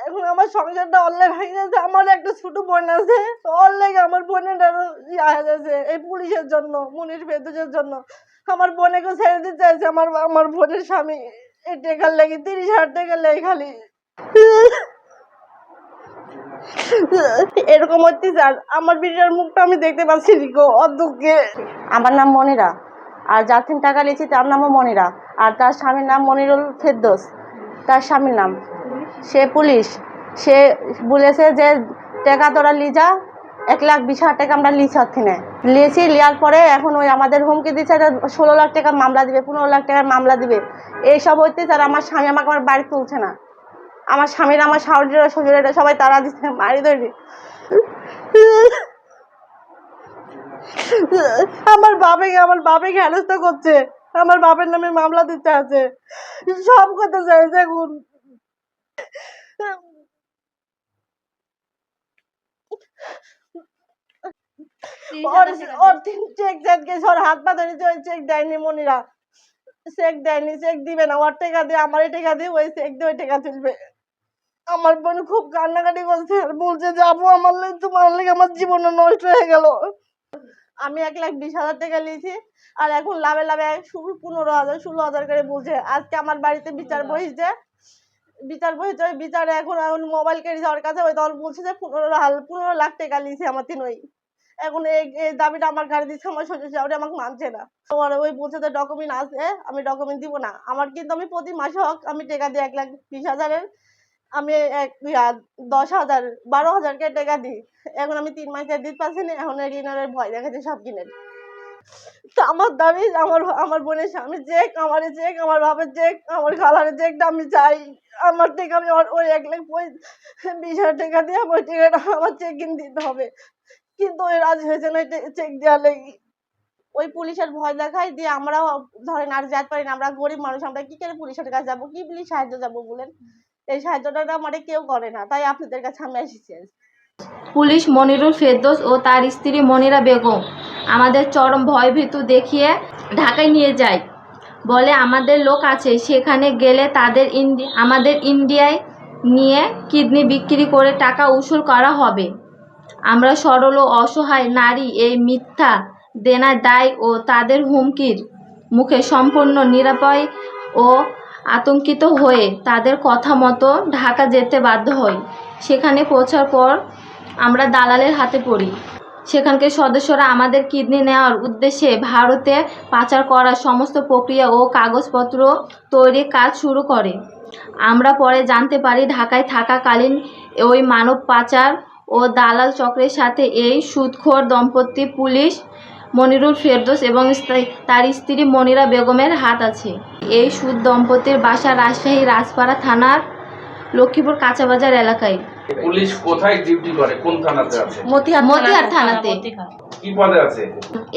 এখন আমার সংসারটা অনলাইন হয়ে গেছে। আমার একটা ছোট বোন আছে, অনলাইন আমার বোনের আছে এই পুলিশের জন্য, মনির ফেরদৌসের জন্য। আমার বোনকে ছেড়ে দিতে চাইছে আমার বোনের স্বামী। এই টাকার লেগে 30,000 টাকা লেগে খালি এরকম হচ্ছে। স্যার আমার বিটার মুখটা আমি দেখতে পাচ্ছি অধ্যক্ষে। আমার নাম মনিরা, আর যার থেকে টাকা নিয়েছি তার নামও মনিরা, আর তার স্বামীর নাম মনিরুল ফেরদৌস। তার স্বামীর নাম, সে পুলিশ। সে বলেছে যে টাকা তোরা লিজা, 1,20,000 টাকা আমরা লিয়েছি। লিয়ার পরে এখন ওই আমাদের হুমকি দিচ্ছে 16 লাখ টাকা মামলা দিবে, 15 লাখ টাকার মামলা দিবে। এইসব হইতে স্যার আমার স্বামী আমাকে আমার বাড়ি তুলছে না। আমার স্বামীর, আমার শাশুড়িরা শ্বশুরেরা সবাই তারা দিচ্ছে বাড়ি ধরে। আমার বাবাকে হেনস্থা করছে, আমার বাবার নামে মামলা দিতে আছে, সব কথা চাইছে। এখন হাত পা ধরে চেক দেয়নি মনিরা, চেক দেয়নি, চেক দিবে না। ওর টাকা দিয়ে আমার টাকা দিয়ে ওই চেক দিয়ে ওই টাকা তুলবে। আমার বোন খুব কান্নাকাটি করছে, বলছে যে আপু আমার তোমার লেগে আমার জীবন নষ্ট হয়ে গেল। আমি 1,20,000 টাকা নিয়েছি, আর এখন লাভে 15,000 16,000 করে বলছে। আজকে আমার বাড়িতে বিচার বসেছে, ওই বিচারে এখন মোবাইল কেড়েছে ওর কাছে। ওই তখন বলছে যে 15 লাখ টাকা নিয়েছে আমার তিনই। এখন এই দাবিটা আমার গাড়ি দিচ্ছে আমার শ্বশুর শাশুড়ি, আমাকে মানছে না। ওই বলছে যে ডকুমেন্ট আছে, আমি ডকুমেন্ট দিব না। আমার কিন্তু আমি প্রতি মাসে হোক আমি টাকা দিই 1,20,000-এর, আমি 10,000 12,000 কে টাকা দিই। এখন আমি 3 মাসে দিতে পারছি না। এখন ঋণের ভয় দেখাচ্ছে সব কিনে। তো আমার দাবি আমার বোনের স্বামী চেক, আমার চেক, আমার বাবার চেক, আমার খালারের চেকটা আমি চাই। আমার টাকা আমি ওই 1,20,000 টাকা দিয়ে ওই টাকাটা আমার চেক কিনে দিতে হবে, কিন্তু ওই রাজি হয়েছে না চেক দেওয়ার লেগে। ওই পুলিশের ভয় দেখাই দিয়ে আমরাও ধরেন আর যেতে পারি না। আমরা গরিব মানুষ, আমরা কি করে পুলিশের কাছে যাবো, কি পুলিশ সাহায্য যাবো বলেন? এই সাহায্যটা আমাদের কেউ করে না, তাই আপনাদের কাছে আমি এসেছি। পুলিশ মনিরুল ফেরদৌস ও তার স্ত্রী মনিরা বেগম আমাদের চরম ভয়ভীতু দেখিয়ে ঢাকায় নিয়ে যায়। বলে আমাদের লোক আছে, সেখানে গেলে আমাদের ইন্ডিয়ায় নিয়ে কিডনি বিক্রি করে টাকা উসুল করা হবে। আমরা সরল ও অসহায় নারী এই মিথ্যা দেনার দায় ও তাদের হুমকির মুখে সম্পূর্ণ নিরাপয় ও আতঙ্কিত হয়ে তাদের কথা মতো ঢাকা যেতে বাধ্য হই। সেখানে পৌঁছার পর আমরা দালালের হাতে পড়ি। সেখানকার সদস্যরা আমাদের কিডনি নেওয়ার উদ্দেশ্যে ভারতে পাচার করার সমস্ত প্রক্রিয়া ও কাগজপত্র তৈরির কাজ শুরু করে। আমরা পরে জানতে পারি ঢাকায় থাকাকালীন ওই মানব পাচার ও দালাল চক্রের সাথে এই সুদখোর দম্পতি পুলিশ মনিরুল ফেরদৌস এবং তার স্ত্রী মনিরা বেগমের হাত আছে। এই সুদ দম্পতির বাসা রাজশাহী রাজপাড়া থানার লক্ষ্মীপুর কাঁচাবাজার এলাকায়। পুলিশ কোথায় ডিউটি করে, কোন থানাতে আছে? মতিহার থানাতে। কি পদে আছে?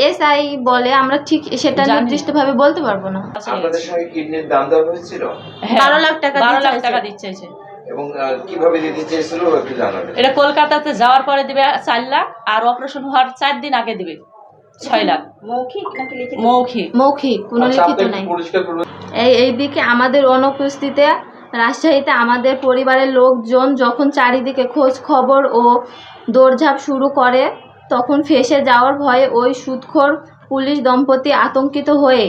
এসআই বলে, আমরা ঠিক সেটা নির্দিষ্টভাবে বলতে পারবো না। আপনাদের সঙ্গে কিডনির দাম দেওয়া হয়েছিল? 12 লাখ টাকা দিচ্ছে। এবং কিভাবে দিতে চেয়েছিল একটু জানাবেন। এটা কলকাতাতে যাওয়ার পরে দিবে 4 লাখ, আর অপারেশন হওয়ার 4 দিন আগে দিবে 6 লাখ। মৌখিক, কোনো লিখিত নাই। এইদিকে আমাদের অনুপস্থিতিতে রাজশাহীতে আমাদের পরিবারের লোকজন যখন চারিদিকে খোঁজ খবর ও দৌড়ঝাঁপ শুরু করে, তখন ফেঁসে যাওয়ার ভয়ে ওই সুদখোর পুলিশ দম্পতি আতঙ্কিত হয়ে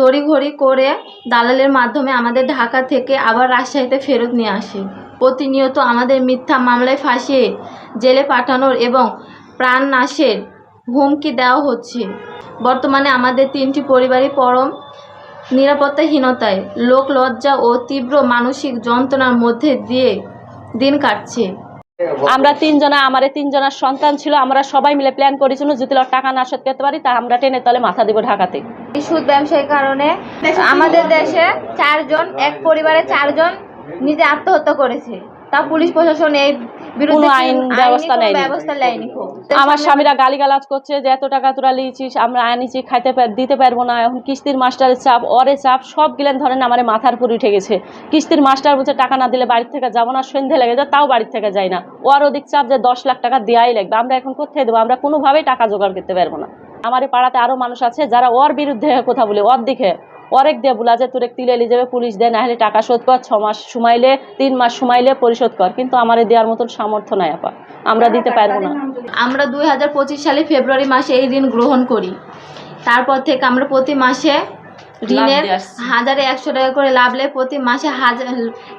তড়িঘড়ি করে দালালের মাধ্যমে আমাদের ঢাকা থেকে আবার রাজশাহীতে ফেরত নিয়ে আসে। প্রতিনিয়ত আমাদের মিথ্যা মামলায় ফাঁসিয়ে জেলে পাঠানোর এবং প্রাণ নাশের হুমকি দেওয়া হচ্ছে। বর্তমানে আমাদের 3টি পরিবারই পরম নিরাপত্তাহীনতায়, লোক লজ্জা ও তীব্র মানসিক যন্ত্রণার মধ্যে দিয়ে দিন কাটছে। আমরা 3 জনা, আমার 3 জনের সন্তান ছিল। আমরা সবাই মিলে প্ল্যান করেছিল যদি টাকা না শোধ করতে পারি তা আমরা টেনে তলে মাথা দিব ঢাকাতে। এই সুদ ব্যবসায়ীর কারণে আমাদের দেশে 4 জন, এক পরিবারে 4 জন নিজে আত্মহত্যা করেছে। তা পুলিশ প্রশাসন এই বিরুদ্ধে আইন ব্যবস্থা নেয়নি। আমার স্বামীরা গালিগালাজ করছে যে এত টাকা তোরা লিয়েছিস, আমরা আনিছি, দিতে পারবো না। এখন কিস্তির মাস্টারের চাপ, ওরে চাপ, সব গিলেন ধরেন আমার মাথার উপর উঠে গেছে। কিস্তির মাস্টার বলছে টাকা না দিলে বাড়ির থেকে যাবো না, সন্ধে লেগে যায়, তাও বাড়ির থেকে যাই না। ওর অধিক চাপ যে 10 লাখ টাকা দেওয়াই লাগবে। আমরা এখন কোথায় দেবো? আমরা কোনোভাবেই টাকা জোগাড় করতে পারবো না। আমার এই পাড়াতে আরো মানুষ আছে যারা ওর বিরুদ্ধে কথা বলে, ওর দিকে অরেক দিয়ে বলা যে তোর তুলে নিয়ে যাবে পুলিশ দেয়, না হলে টাকা শোধ কর, 6 মাস সময়লে 3 মাস সময়লে পরিশোধ কর, কিন্তু আমার দেওয়ার মতন সামর্থ্য নাই আপা, আমরা দিতে পারবো না। আমরা 2025 সালে ফেব্রুয়ারি মাসে এই ঋণ গ্রহণ করি। তারপর থেকে আমরা প্রতি মাসে ঋণের 1100 টাকা করে লাভ লেই, প্রতি মাসে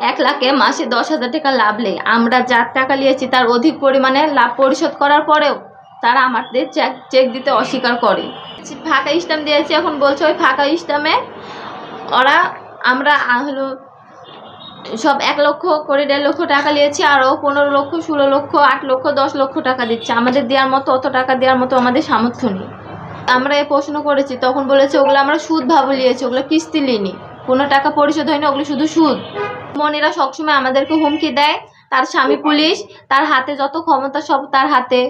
1 লাখে মাসে 10,000 টাকা লাভ লেই। আমরা যার টাকা নিয়েছি তার অধিক পরিমাণে লাভ পরিশোধ করার পরেও তারা আমাদের চেক দিতে অস্বীকার করে। ফাঁকা স্ট্যাম্প দিয়েছি, এখন বলছে ওই ফাঁকা স্ট্যাম্পে ওরা আমরা হলো সব 1 লক্ষ করে 1.5 লক্ষ টাকা নিয়েছি, আরও 15 লক্ষ 16 লক্ষ 8 লক্ষ 10 লক্ষ টাকা দিচ্ছে। আমাদের দেওয়ার মতো অত টাকা দেওয়ার মতো আমাদের সামর্থ্য নেই। আমরা এই প্রশ্ন করেছি, তখন বলেছে ওগুলো আমরা সুদ ভাবে নিয়েছি, ওগুলো কিস্তি নিইনি, কোনো টাকা পরিশোধ হয়নি, ওগুলো শুধু সুদ। মনিরা সবসময় আমাদেরকে হুমকি দেয়, তার স্বামী পুলিশ, তার হাতে যত ক্ষমতা সব তার হাতে।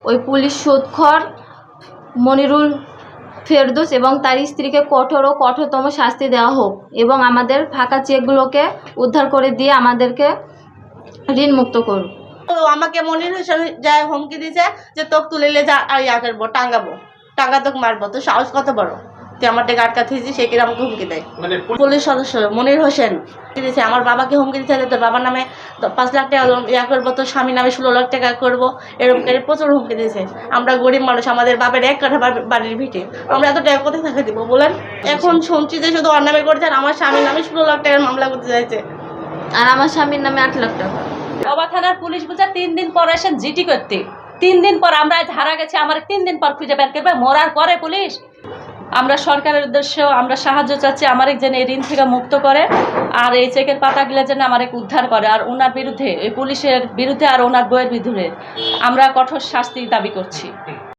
ওই পুলিশ সুদখোর মনিরুল ফেরদৌস এবং তার স্ত্রীকে কঠোর ও কঠোরতম শাস্তি দেওয়া হোক এবং আমাদের ফাঁকা চেকগুলোকে উদ্ধার করে দিয়ে আমাদেরকে ঋণ মুক্ত করুক। তো আমাকে মনির হোসেন যায় হুমকি দিছে যে তোকে তুলে নিয়ে যা আর ইয়া করবো, টাঙ্গা তোকে মারবো, তো সাহস কত বড়, তুই আমার টাকা আটকা থেছি, সে কিনা আমাকে হুমকি দেয়। মানে পুলিশ সদস্য মনির হোসেন দিয়েছে, আমার বাবাকে হুমকি দিতে তোর বাবার নামে 5 লাখ টাকা ইয়া করবো, তোর স্বামীর নামে 16 লাখ টাকা করবো, এরকম করে প্রচুর হুমকি দিয়েছে। আমরা গরিব মানুষ, আমাদের বাপের 1 কাঠা বাড়ির ভিটে, আমরা এত টাকা কোথায় টাকা দিব বলেন? এখন শুনছি যে শুধু ওর নামে করছে, আর আমার স্বামীর নামে 16 লাখ টাকার মামলা করতে চাইছে, আর আমার স্বামীর নামে 8 লাখ টাকা। বাবা থানার পুলিশ বলছে 3 দিন পর আসেন জিটি করতে, 3 দিন পর আমরা আজ হারা গেছি, আমার 3 দিন পর খুঁজে বের করবে, মরার পরে পুলিশ। আমরা সরকারের উদ্দেশ্যে আমরা সাহায্য চাচ্ছি, আমার যেন এই ঋণ থেকে মুক্ত করে, আর এই চেকের পাতাগুলো যেন আমার উদ্ধার করে, আর ওনার বিরুদ্ধে, এই পুলিশের বিরুদ্ধে আর ওনার বইয়ের বিরুদ্ধে আমরা কঠোর শাস্তি দাবি করছি।